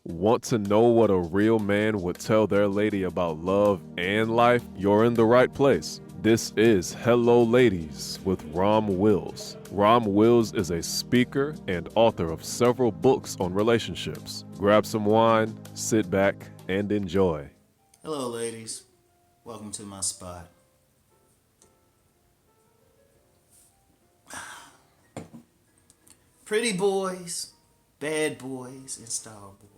Want to know what a real man would tell their lady about love and life? You're in the right place. This is Hello Ladies with Rom Wills. Rom Wills is a speaker and author of several books on relationships. Grab some wine, sit back, and enjoy. Hello, ladies. Welcome to my spot. Pretty boys, bad boys, and star boys.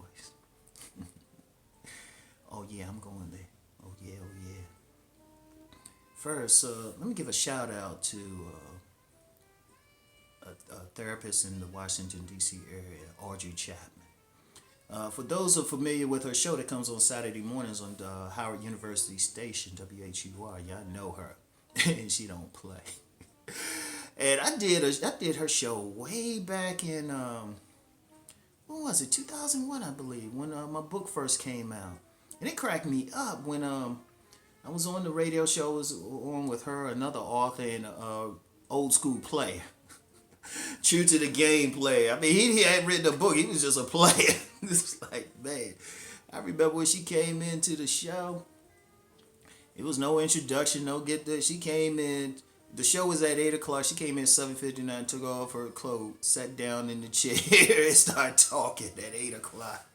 Oh, yeah, I'm going there. Oh, yeah, oh, yeah. First, let me give a shout out to a therapist in the Washington, D.C. area, Audrey Chapman. For those who are familiar with her show that comes on Saturday mornings on Howard University Station, WHUR, y'all know her, and she don't play. And I did her show way back in when was it, 2001, I believe, when my book first came out, and it cracked me up when I was on the radio show. I was on with her, another author, and old school player. True to the game player. I mean, he hadn't written a book. He was just a player. It's like, man. I remember when she came into the show. It was no introduction, no get there. She came in. The show was at 8 o'clock. She came in 7:59, took off her clothes, sat down in the chair, and started talking at 8 o'clock.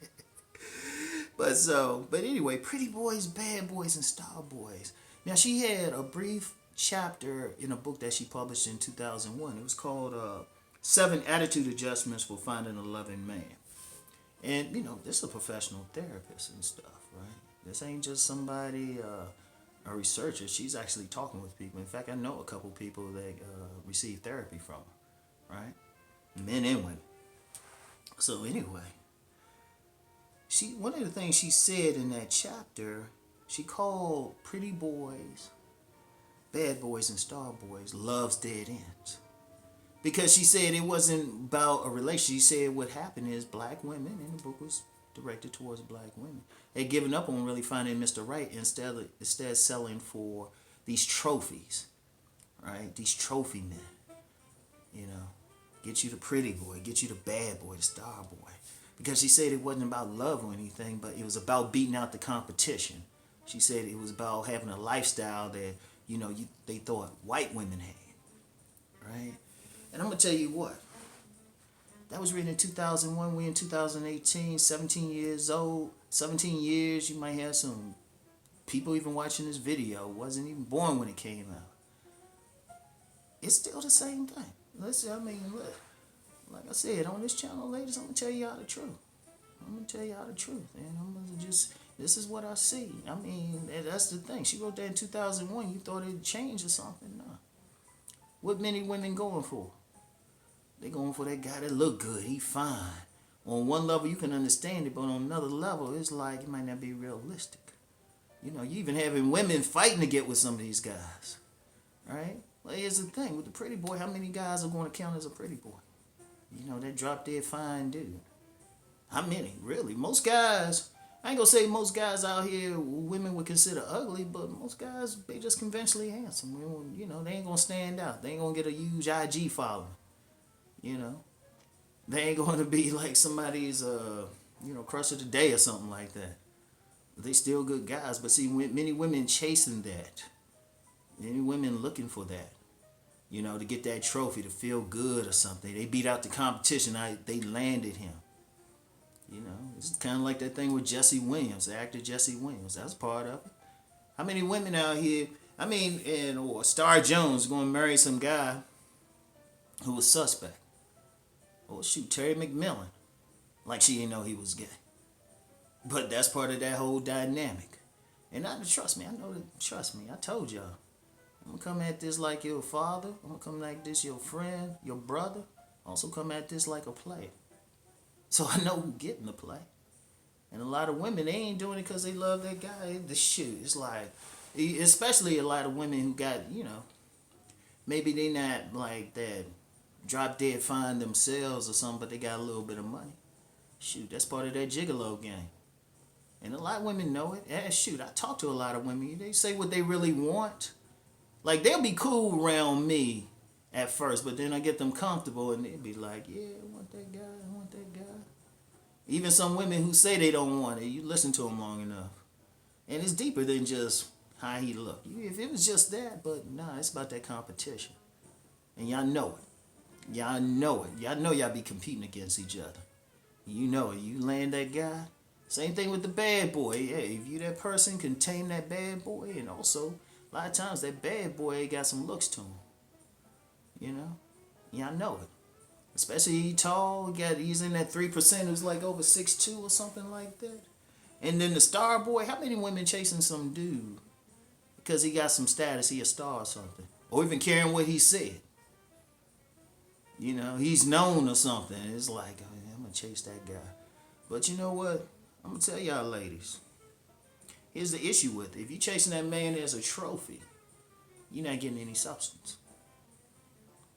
But anyway, pretty boys, bad boys, and star boys. Now, she had a brief chapter in a book that she published in 2001. It was called Seven Attitude Adjustments for Finding a Loving Man. And, this is a professional therapist and stuff, right? This ain't just somebody, a researcher. She's actually talking with people. In fact, I know a couple people that receive therapy from her, right? Men and women. So anyway, one of the things she said in that chapter, she called pretty boys, bad boys, and star boys love's dead ends. Because she said it wasn't about a relationship. She said what happened is black women, and the book was directed towards black women, had given up on really finding Mr. Right, instead selling for these trophies, right? These trophy men, get you the pretty boy, get you the bad boy, the star boy. Because she said it wasn't about love or anything, but it was about beating out the competition. She said it was about having a lifestyle that, they thought white women had, right? And I'm going to tell you what. That was written in 2001. We in 2018, 17 years old. 17 years, you might have some people even watching this video wasn't even born when it came out. It's still the same thing. Look, like I said, on this channel, ladies, I'm going to tell you all the truth. I'm going to tell you all the truth. And I'm going to this is what I see. I mean, that's the thing. She wrote that in 2001. You thought it'd change or something? No. What many women going for? They going for that guy that look good. He fine. On one level, you can understand it, but on another level, it's like it might not be realistic. You even having women fighting to get with some of these guys, right? Well, here's the thing. With the pretty boy, how many guys are going to count as a pretty boy? That drop dead fine dude. How many? Really? Most guys, I ain't going to say most guys out here women would consider ugly, but most guys, they just conventionally handsome. They ain't going to stand out. They ain't going to get a huge IG following. They ain't going to be like somebody's, crush of the day or something like that. But they still good guys. But see, many women chasing that. Many women looking for that. To get that trophy, to feel good or something. They beat out the competition. They landed him. It's kind of like that thing with Jesse Williams, the actor Jesse Williams. That's part of it. How many women out here, or Star Jones going to marry some guy who was suspect? Oh, shoot, Terry McMillan. Like she didn't know he was gay. But that's part of that whole dynamic. And trust me, I told y'all. I'm going to come at this like your father. I'm going to come like this your friend, your brother. Also come at this like a player. So I know who getting the play. And a lot of women, they ain't doing it because they love that guy. The shoot. It's like, especially a lot of women who got, maybe they not like that drop dead fine themselves or something, but they got a little bit of money. Shoot, that's part of that gigolo game. And a lot of women know it. And shoot, I talk to a lot of women. They say what they really want. Like, they'll be cool around me at first, but then I get them comfortable and they'll be like, yeah, I want that guy, I want that guy. Even some women who say they don't want it, you listen to them long enough. And it's deeper than just how he look. If it was just that, but nah, it's about that competition. And y'all know it. Y'all know it. Y'all know y'all be competing against each other. You know it. You land that guy. Same thing with the bad boy. Hey, if you that person can tame that bad boy, and also a lot of times that bad boy got some looks to him. You know? Y'all know it. Especially he tall, he's in that 3% who's like over 6'2" or something like that. And then the star boy, how many women chasing some dude because he got some status, he a star or something? Or even caring what he said. You know, he's known or something. It's like, oh, I'm gonna chase that guy. But you know what? I'm gonna tell y'all ladies. Here's the issue with it. If you're chasing that man as a trophy, you're not getting any substance.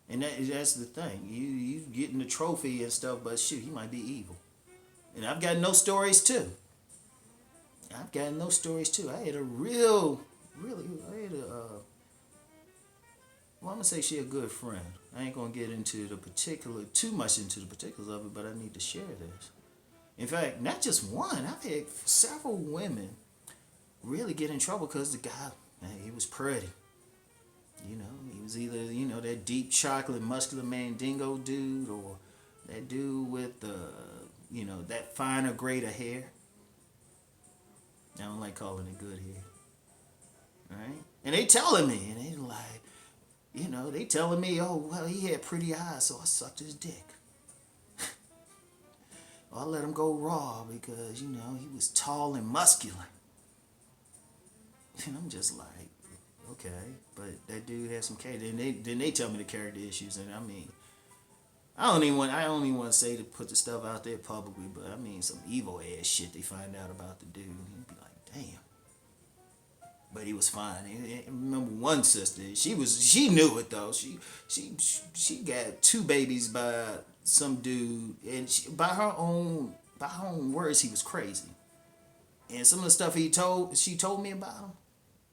And that's the thing. You getting the trophy and stuff, but shoot, he might be evil. And I've got no stories too. I had a well, I'm gonna say she a good friend. I ain't gonna get into too much into the particulars of it, but I need to share this. In fact, not just one. I've had several women really get in trouble because the guy, man, he was pretty. You know, he was either, that deep chocolate muscular mandingo dude or that dude with that finer grade of hair. I don't like calling it good hair. Right? And they telling me, and they like, they telling me, oh, well, he had pretty eyes, so I sucked his dick. Or I let him go raw because, he was tall and muscular. And I'm just like, okay, but that dude has some character. Then they tell me the character issues, and I mean, I don't even want to say to put the stuff out there publicly, but I mean some evil ass shit they find out about the dude. You'd be like, damn. But he was fine. I remember one sister. She knew it though. She got 2 babies by some dude, and by her own words, he was crazy. And some of the stuff she told me about him,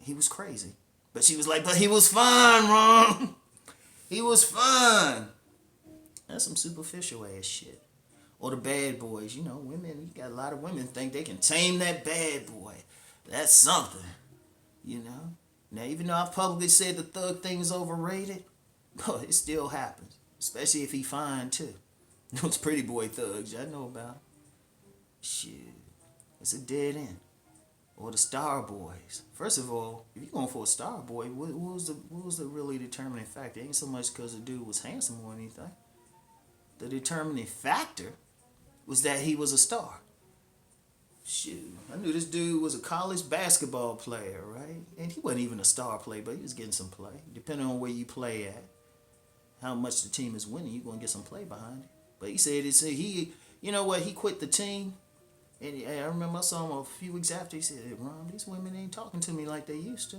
he was crazy. But she was like, but he was fine, Ron. He was fine. That's some superficial ass shit. Or the bad boys, women, you got a lot of women think they can tame that bad boy. That's something, Now, even though I've publicly said the thug thing is overrated, but it still happens. Especially if he fine, too. Those pretty boy thugs, I know about them. Shit, it's a dead end. Or the star boys. First of all, if you're going for a star boy, what was the really determining factor? It ain't so much because the dude was handsome or anything. The determining factor was that he was a star. Shoot, I knew this dude was a college basketball player, right? And he wasn't even a star player, but he was getting some play. Depending on where you play at, how much the team is winning, you're going to get some play behind it. But he said he quit the team. And I remember I saw him a few weeks after. He said, Ron, these women ain't talking to me like they used to.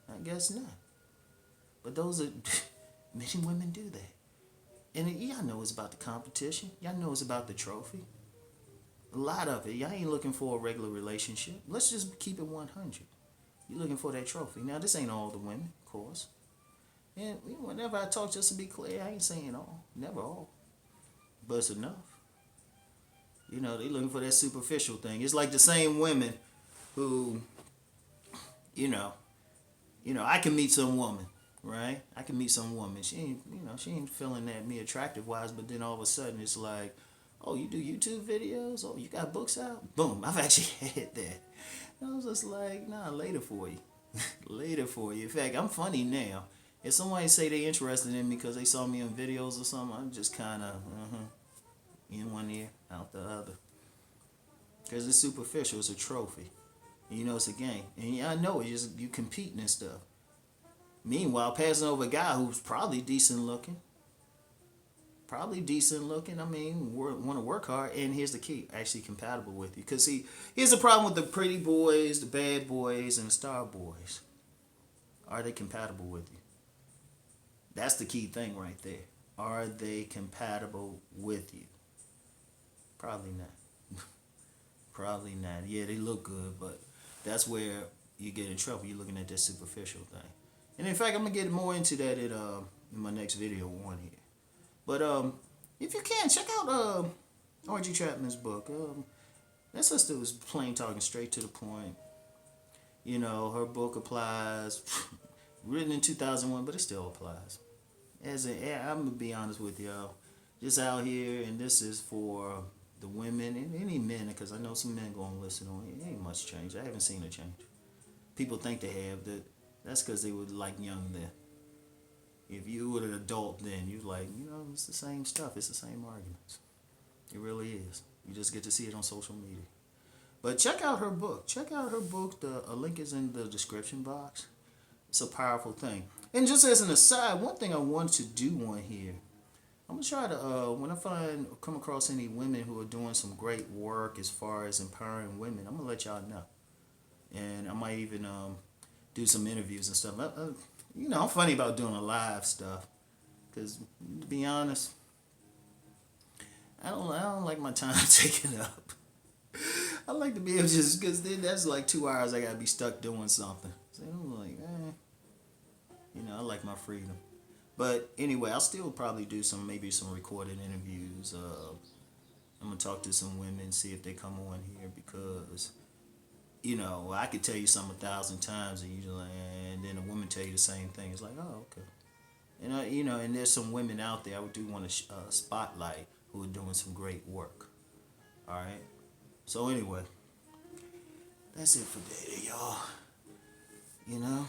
I guess not. But many women do that. And y'all know it's about the competition. Y'all know it's about the trophy. A lot of it. Y'all ain't looking for a regular relationship. Let's just keep it 100. You're looking for that trophy. Now, this ain't all the women, of course. And whenever I talk, just to be clear, I ain't saying all. Never all. But it's enough. They looking for that superficial thing. It's like the same women who, I can meet some woman, right? I can meet some woman. She ain't feeling that me attractive wise, but then all of a sudden it's like, oh, you do YouTube videos? Oh, you got books out? Boom, I've actually had that. And I was just like, nah, later for you. Later for you. In fact, I'm funny now. If somebody say they interested in me because they saw me on videos or something, I'm just kind of, in one ear, out the other. Because it's superficial, it's a trophy. And it's a game. And I know it's just you competing and stuff. Meanwhile, passing over a guy who's probably decent looking. I mean, want to work hard. And here's the key, actually compatible with you. Because here's the problem with the pretty boys, the bad boys, and the star boys. Are they compatible with you? That's the key thing right there. Are they compatible with you? Probably not. Probably not. Yeah, they look good, but that's where you get in trouble. You're looking at that superficial thing. And in fact, I'm going to get more into that in my next video on here. But if you can, check out R.G. Chapman's book. That sister was plain talking, straight to the point. You know, her book applies, written in 2001, but it still applies. I'm gonna be honest with y'all, just out here, and this is for the women and any men, because I know some men gonna listen on it. Ain't much change. I haven't seen a change. People think they have. That's because they were like young then. If you were an adult then, you like, it's the same stuff. It's the same arguments. It really is. You just get to see it on social media. But check out her book. Check out her book. A link is in the description box. It's a powerful thing. And just as an aside, one thing I want to do on here, I'm gonna try to when I come across any women who are doing some great work as far as empowering women, I'm gonna let y'all know. And I might even do some interviews and stuff. I'm funny about doing a live stuff, because to be honest, I don't like my time taken up. I like to be able to just, because then that's like 2 hours I gotta be stuck doing something. So I'm like, I like my freedom. But anyway, I'll still probably do maybe some recorded interviews. I'm gonna talk to some women, see if they come on here, because I could tell you something 1,000 times, and and then a woman tell you the same thing. It's like, oh, okay. And and there's some women out there I do want to spotlight who are doing some great work. All right. So anyway, that's it for today, y'all. You know.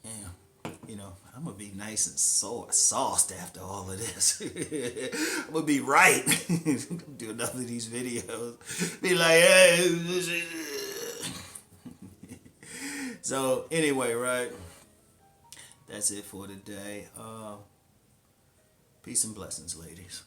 Yeah. I'm gonna be nice and sauced after all of this. I'm gonna be right. Do enough of these videos. Be like, hey. So anyway, right. That's it for today. Peace and blessings, ladies.